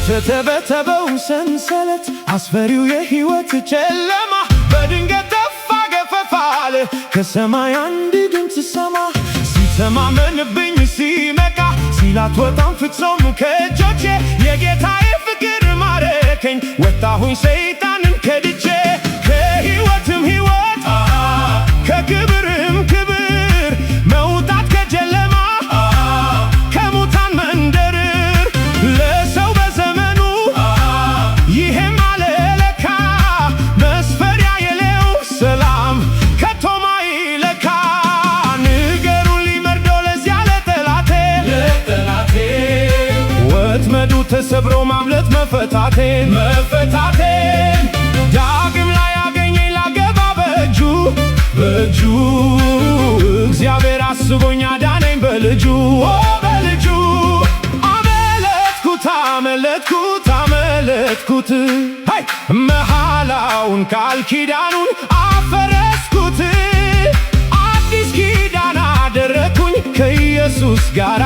የተተበተበው ሰንሰለት አስፈሪው የሕይወት ጨለማ በድንገት ተፋ ገፈፋል። ከሰማይ አንድ ድምፅ ሰማ ሲተማመንብኝ ሲመካ ሲላት ወጣም ፍጹም ከእጆቼ የጌታዬ ፍቅር ማረከኝ ወጣሁኝ ሰይጣንን ከድቼ ከሕይወትም ሕይወት ከክብርም ክብር መውጣት ከጨለማ ከሙታን መንደር ለሰው በዘመኑ ይሄም አለለካ መስፈሪያ የሌለው ሰላም ከቶማ ይለካ ንገሩን ሊመርዶ ለዚያ ለጠላቴ ወጥመዱ ተሰብሮ ማምለጥ መፈታቴን ዳግም ላይ ያገኘኝ ላገባ በእጁ እግዚአብሔር አስቦኝ አዳነኝ በልጁ አመለጥኩት መሐላውን ቃል ኪዳኑን አፈረስኩት አዲስ ኪዳን አደረግኩኝ ከኢየሱስ ጋራ